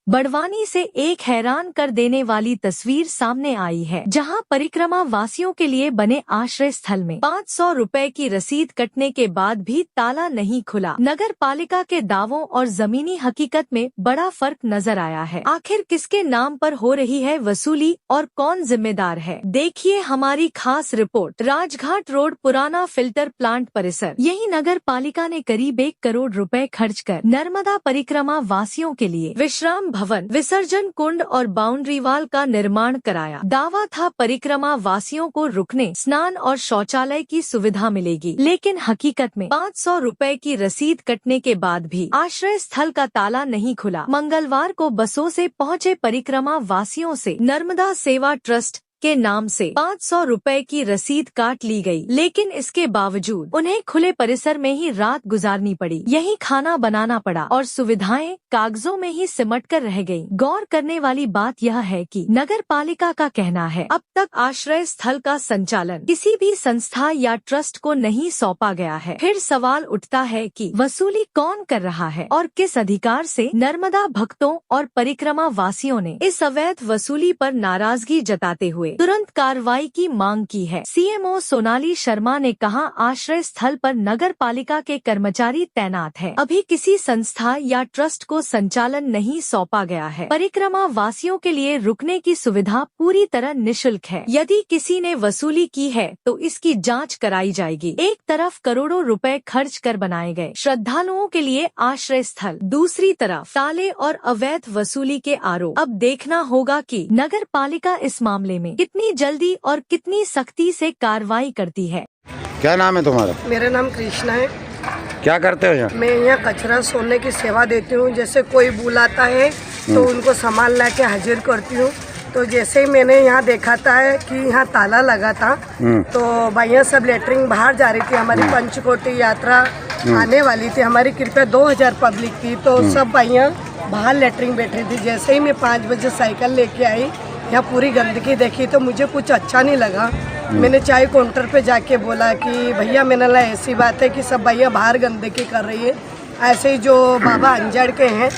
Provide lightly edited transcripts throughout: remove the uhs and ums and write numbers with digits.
बड़वानी से एक हैरान कर देने वाली तस्वीर सामने आई है, जहां परिक्रमा वासियों के लिए बने आश्रय स्थल में 500 रुपए की रसीद कटने के बाद भी ताला नहीं खुला। नगर पालिका के दावों और जमीनी हकीकत में बड़ा फर्क नजर आया है। आखिर किसके नाम पर हो रही है वसूली और कौन जिम्मेदार है, देखिए हमारी खास रिपोर्ट। राजघाट रोड पुराना फिल्टर प्लांट परिसर। यही नगर पालिका ने करीब 1 करोड़ रुपए खर्च कर नर्मदा परिक्रमा वासियों के लिए विश्राम भवन, विसर्जन कुंड और बाउंड्री वाल का निर्माण कराया। दावा था परिक्रमा वासियों को रुकने, स्नान और शौचालय की सुविधा मिलेगी, लेकिन हकीकत में 500 रुपए की रसीद कटने के बाद भी आश्रय स्थल का ताला नहीं खुला। मंगलवार को बसों से पहुंचे परिक्रमा वासियों से नर्मदा सेवा ट्रस्ट के नाम से 500 रुपए की रसीद काट ली गई, लेकिन इसके बावजूद उन्हें खुले परिसर में ही रात गुजारनी पड़ी। यही खाना बनाना पड़ा और सुविधाएं कागजों में ही सिमट कर रह गयी। गौर करने वाली बात यह है कि नगर पालिका का कहना है अब तक आश्रय स्थल का संचालन किसी भी संस्था या ट्रस्ट को नहीं सौंपा गया है। फिर सवाल उठता है कि वसूली कौन कर रहा है और किस अधिकार से। नर्मदा भक्तों और परिक्रमा वासियों ने इस अवैध वसूली पर नाराजगी जताते हुए तुरंत कार्रवाई की मांग की है। सीएमओ सोनाली शर्मा ने कहा, आश्रय स्थल पर नगर पालिका के कर्मचारी तैनात है, अभी किसी संस्था या ट्रस्ट को संचालन नहीं सौंपा गया है। परिक्रमा वासियों के लिए रुकने की सुविधा पूरी तरह निःशुल्क है। यदि किसी ने वसूली की है तो इसकी जांच कराई जाएगी। एक तरफ करोड़ों रुपए खर्च कर बनाए गए श्रद्धालुओं के लिए आश्रय स्थल, दूसरी तरफ ताले और अवैध वसूली के आरोप। अब देखना होगा कि नगर पालिका इस मामले में कितनी जल्दी और कितनी सख्ती से कार्रवाई करती है। क्या नाम है तुम्हारा? मेरा नाम कृष्णा है। क्या करते हो यहाँ? मैं यहाँ कचरा सोने की सेवा देती हूँ। जैसे कोई बुलाता है तो उनको सामान ला के हाजिर करती हूँ। तो जैसे ही मैंने यहाँ देखा था कि यहाँ ताला लगा था, तो भाइयाँ सब लेटरिंग बाहर जा रही थी। हमारी पंचकोटी यात्रा आने वाली थी, हमारी कृपया 2000 पब्लिक थी, तो सब भाइयाँ बाहर लेटरिंग बैठी थी। जैसे ही मैं 5 बजे साइकिल लेके आई, यहाँ पूरी गंदगी देखी तो मुझे कुछ अच्छा नहीं लगा। मैंने चाय काउंटर पे जाके बोला कि भैया, मैंने ला ऐसी बात है कि सब भैया बाहर गंदगी कर रही है। ऐसे ही जो बाबा अंजड़ के हैं,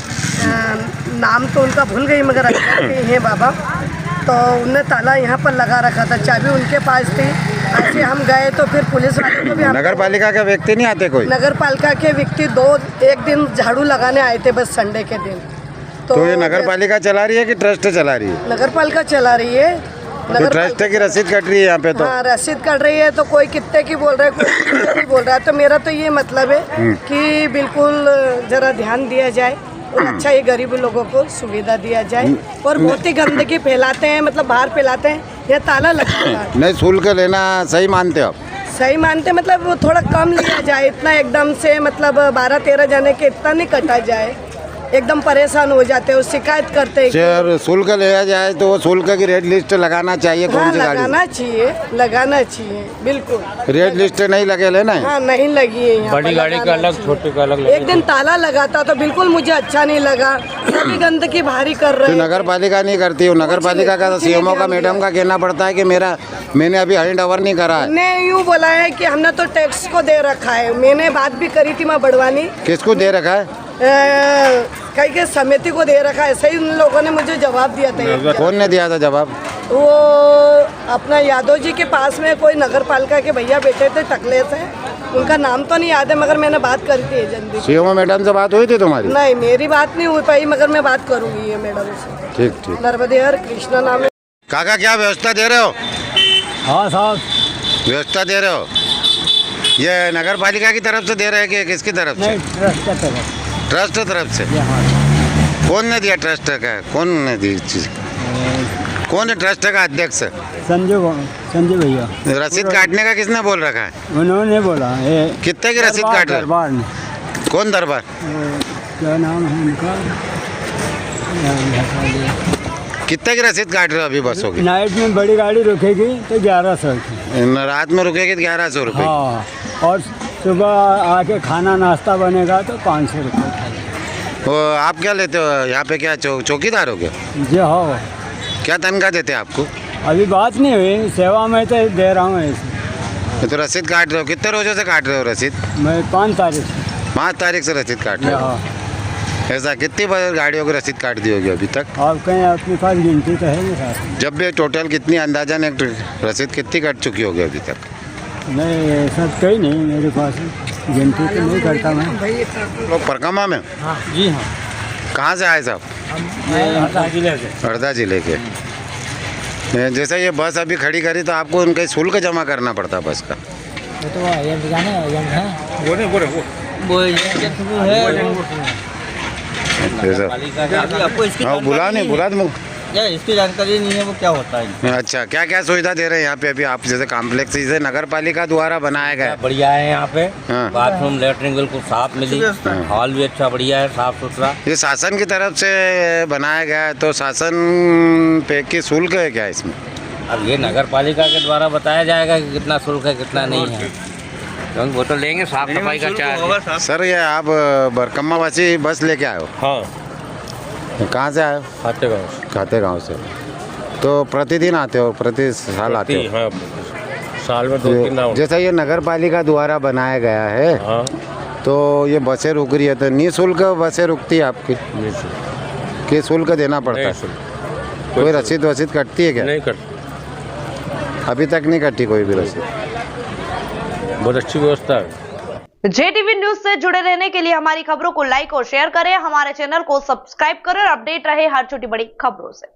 नाम तो उनका भूल गई मगर अंजड़ के हैं बाबा, तो उनने ताला यहाँ पर लगा रखा था, चाबी उनके पास थी। ऐसे हम गए तो फिर पुलिस वाले को भी, नगर पालिका के व्यक्ति नहीं आते? कोई नगर पालिका के व्यक्ति एक दिन झाड़ू लगाने आए थे, बस संडे के दिन। तो ये नगर पालिका चला रही है कि ट्रस्ट चला रही है? नगर पालिका चला रही है। तो ट्रस्ट की रसीद कट रही है यहाँ पे? तो हाँ, रसीद कट रही है। तो कोई कितने की बोल रहा है, कोई कितने की बोल रहा है। तो मेरा तो ये मतलब है कि बिल्कुल जरा ध्यान दिया जाए और अच्छा ये गरीब लोगों को सुविधा दिया जाए। और बहुत ही गंदगी फैलाते हैं, मतलब बाहर फैलाते हैं। यह ताला लगा है। नहीं, शुल्क लेना सही मानते हो आप? सही मानते, मतलब वो थोड़ा कम लिया जाए। इतना एकदम से मतलब 12-13 जने के इतना नहीं कटा जाए। एकदम परेशान हो जाते हैं, शिकायत करते हैं। शुल्क लिया जाए तो वो शुल्क की रेट लिस्ट लगाना चाहिए। हाँ, कौन सी गाड़ी? लगाना चाहिए बिल्कुल। रेट लिस्ट नहीं लगे लेना है? हाँ, नहीं लगी है यहाँ। बड़ी गाड़ी का अलग, छोटे का अलग। एक दिन ताला लगा था तो बिल्कुल मुझे अच्छा नहीं लगा। सभी गंदगी भारी कर रहे हैं। तो नगर पालिका नहीं करती हो? नगर पालिका का सीएमओ का मैडम का कहना पड़ता है कि मैंने अभी हैंड ओवर नहीं करा है। ने यूँ बोला है कि हमने तो टैक्स को दे रखा है। मैंने बात भी करी थी माँ बड़वानी। किसको दे रखा है? कई के समिति को दे रखा है, ऐसे ही उन लोगों ने मुझे जवाब दिया था। कौन ने दिया था जवाब? वो अपना यादव जी के पास में कोई नगर पालिका के भैया बैठे थे, टकले से। उनका नाम तो नहीं याद है, मगर मैंने बात करी थी एजेंट। सीएमओ मैडम से बात हुई थी तुम्हारी? नहीं, मेरी बात नहीं हो पाई, मगर मैं बात करूंगी ये मैडम से। ठीक। नर्मदेहर कृष्णा नाम है। काका, क्या व्यवस्था दे रहे हो? हाँ साहब, व्यवस्था दे रहे हो? ये नगर पालिका की तरफ से दे रहे हैं कि किसकी तरफ से? ट्रस्ट तरफ से। कौन ने दिया ट्रस्ट का? कौन ने दी चीज? कौन है ट्रस्ट का अध्यक्ष? संजय भैया। रसीद काटने का किसने बोल रखा है? उन्होंने बोला। कितने की रसीद काट रहे? दरबार ने। कौन दरबार? क्या नाम है उनका? कितने की रसीद काट रहे हो अभी बसों की? नाइट में बड़ी गाड़ी रुकेगी तो 1100 की। रात में रुकेगी तो 1100 रुपये। हाँ, और सुबह आके खाना नाश्ता बनेगा तो 500 रुपये। वो आप क्या लेते हो यहाँ पे? क्या चौकीदार हो क्या? जी हाँ। क्या तनख्वाह देते हैं आपको? अभी बात नहीं हुई, सेवा में तो दे रहा हूँ ऐसे। तो रसीद काट रहे हो? कितने रोजों से काट रहे हो रसीद? मैं 5 तारीख से। 5 तारीख से रसीद काट रहे हो? ऐसा कितनी बार गाड़ियों की रसीद काट दी होगी अभी तक? आप कहीं अपने पास गिनती तो है नहीं साहब? जब भी टोटल कितनी अंदाजन एक रसीद कितनी कट चुकी होगी अभी तक? नहीं ऐसा कहीं नहीं मेरे पास, गिनती तो नहीं करता मैं। लोग परकमा में? जी हाँ। कहाँ से आए साहब? हरदा जिले से। हरदा जिले के। जैसे ये बस अभी खड़ी करी तो आपको उनका शुल्क जमा करना पड़ता बस का? तो हाँ बुला नहीं बुला तो इसकी जानकारी नहीं है वो क्या होता है। अच्छा, क्या क्या सुविधा दे रहे हैं यहाँ पे अभी आप? जैसे कॉम्प्लेक्स इसे नगर पालिका द्वारा बनाया गया है। बढ़िया है यहाँ पे। हाँ। बाथरूम लेटरिन बिल्कुल साफ मिली, हॉल भी अच्छा बढ़िया है, साफ सुथरा। ये शासन की तरफ से बनाया गया है तो शासन पे की शुल्क है क्या इसमें? अब ये नगर पालिका के द्वारा बताया जाएगा कि कितना शुल्क है कितना नहीं है, क्योंकि वो तो लेंगे साफ सफाई का चार्ज। सर ये आप बरकम्मा वासी बस लेके आए हो? हाँ, कहाँ से आए हो? खाते गाँव। खाते गाँव से। तो प्रतिदिन आते हो, प्रति साल आते हो? हाँ, साल में 2-3 राउंड। जैसा ये नगर पालिका द्वारा बनाया गया है हाँ, तो ये बसें रुक रही है तो निःशुल्क बसें रुकती है आपकी कि शुल्क देना पड़ता है? कोई रसीद वसीद कटती है क्या? नहीं कर, अभी तक नहीं कटी कोई भी रसीद। बहुत अच्छी व्यवस्था है। JTV न्यूज से जुड़े रहने के लिए हमारी खबरों को लाइक और शेयर करें, हमारे चैनल को सब्सक्राइब करें और अपडेट रहे हर छोटी बड़ी खबरों से।